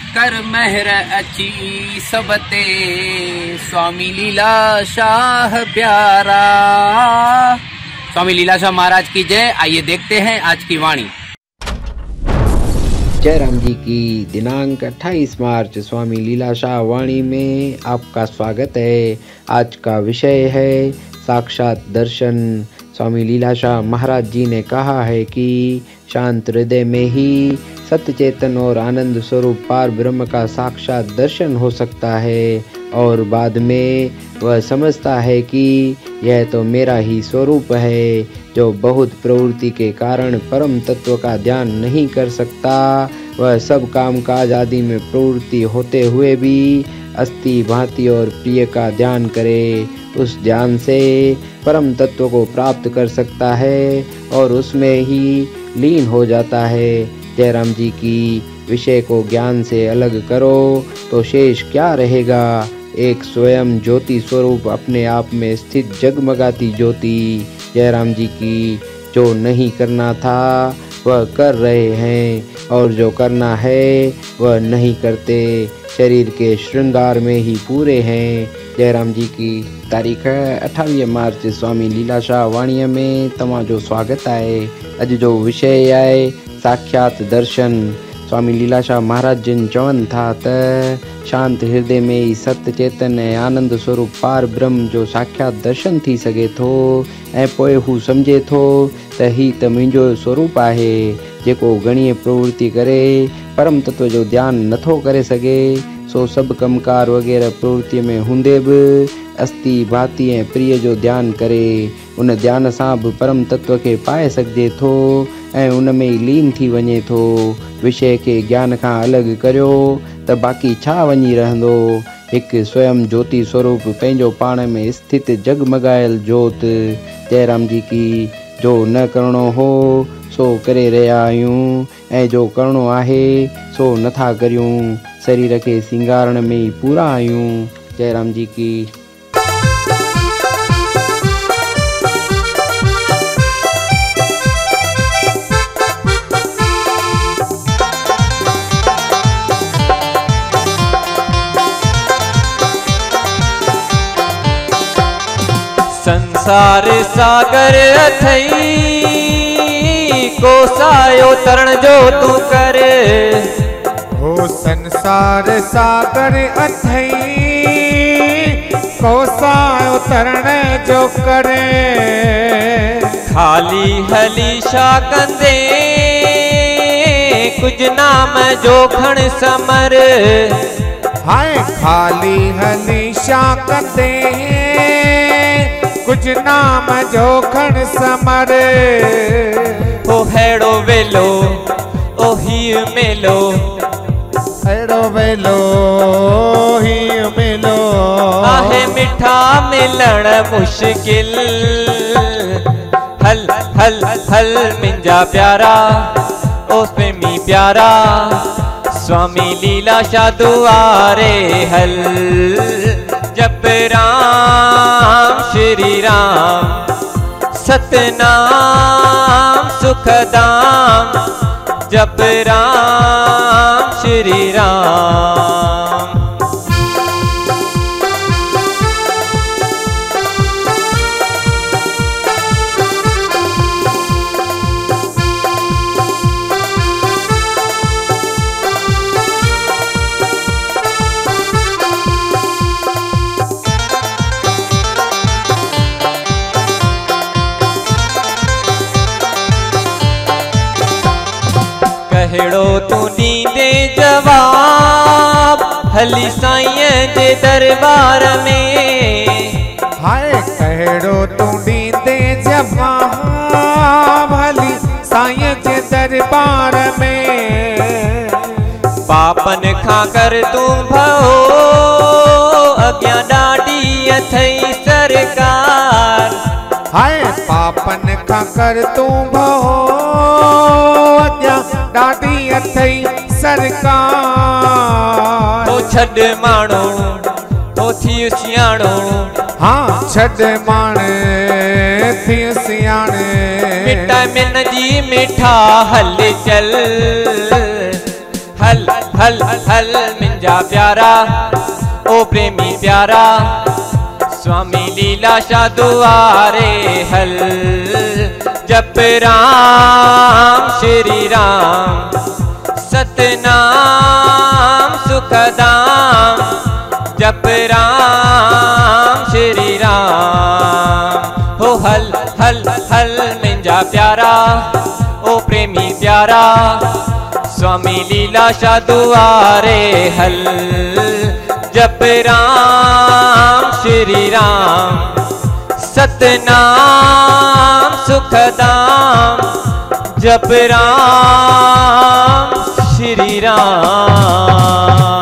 कर मेहर अच्छी सबते स्वामी लीला शाह प्यारा। स्वामी लीला शाह महाराज की जय। आइए देखते हैं आज की वाणी। जय राम जी की। दिनांक 28 मार्च स्वामी लीला शाह वाणी में आपका स्वागत है। आज का विषय है साक्षात दर्शन। स्वामी लीला शाह महाराज जी ने कहा है कि शांत हृदय में ही सत्य चेतन और आनंद स्वरूप पार ब्रह्म का साक्षात दर्शन हो सकता है और बाद में वह समझता है कि यह तो मेरा ही स्वरूप है। जो बहुत प्रवृत्ति के कारण परम तत्व का ध्यान नहीं कर सकता, वह सब काम काज आदि में प्रवृत्ति होते हुए भी अस्थि भांति और प्रिय का ध्यान करे। उस ध्यान से परम तत्व को प्राप्त कर सकता है और उसमें ही लीन हो जाता है। जय राम जी की। विषय को ज्ञान से अलग करो तो शेष क्या रहेगा। एक स्वयं ज्योति स्वरूप अपने आप में स्थित जगमगाती ज्योति। जय राम जी की। जो नहीं करना था वह कर रहे हैं और जो करना है वह नहीं करते। शरीर के श्रृंगार में ही पूरे हैं। जय राम जी की। तारीख है 28 मार्च स्वामी लीला शाह वाणी में तमाजो स्वागत है। अज जो विषय है साक्षात दर्शन। स्वामी लीला शाह महाराज जिन चवन था त शांत हृदय में ही सत्य चेतन ऐं आनंद स्वरूप पार ब्रह्म जो साक्षात दर्शन थी सके थो ऐं पोइ हू समझे थो त ही त मुंहिंजो स्वरूप आहे। जेको घणीअ प्रवृत्ति करे परम तत्व जो ध्यान नथो करे सघे, सो सब कमकार वग़ैरह प्रवृत्ति में हूंदे बि अस्थि भांति ऐं प्रिय जो ध्यान करे। उन ध्यान सां बि परम तत्व खे पाए सघिजे थो ऐं उन में ई लीन थी वञे थो। विषय के ज्ञान खां अलॻि करियो त बाक़ी छा वञी रहंदो। हिकु स्वयं ज्योति स्वरूप पंहिंजो पाण में स्थित जगमगायल ज्योत। जय राम जी की। जो न करणो हो सो करे रहिया आहियूं ऐं जो करणो आहे सो नथा करियूं। शरीर खे सिंगारण में ई पूरा आहियूं। जय राम जी की। संसार सागर अथई कोसायो तरण जो तू कर। हो संसार सागर अथई कोसायो तरण जो करे। खाली हली शा कंदे कुछ नाम जो खण समर। हाय खाली हली शा कंदे कुछ नाम जो खण समर। ओ हेड़ो वेलो ओ ही मेलो, हेड़ो वेलो ही मिलो। आहे मिठा मिलण मुश्किल। हल हल हल मिंजा प्यारा ओ प्रेमी प्यारा। स्वामी लीला शाह दुआरे हल। जप राम श्री राम सतनाम सुखदाम। जप राम श्री राम। कहिड़ो तू ॾींदे जवाब हली साईं जे दरबार में। हाय कहिड़ो तू ॾींदे जवाब हली साईं जे दरबार में। पापन खां कर तू भओ अॻियां ॾाढी अथई सरकार। हाय पापन खां कर तू भओ अॻियां ॾाढी अथई सरकार। तो छॾ माण्हू तो थी सियाणो। हाँ छॾ माण्हू थी सियाणे। मिटा मिन जी मिठा हल चल। हल हल हल मिंजा प्यारा ओ प्रेमी प्यारा स्वामी लीलाशाह दुआरे हल जप राम श्री राम सतनाम सुखदाम जप राम श्री राम हो हल हल हल मिंजा प्यारा ओ प्रेमी प्यारा स्वामी लीलाशाह दुआरे हल जप राम श्री राम सतनाम सुखदाम जप राम श्री राम।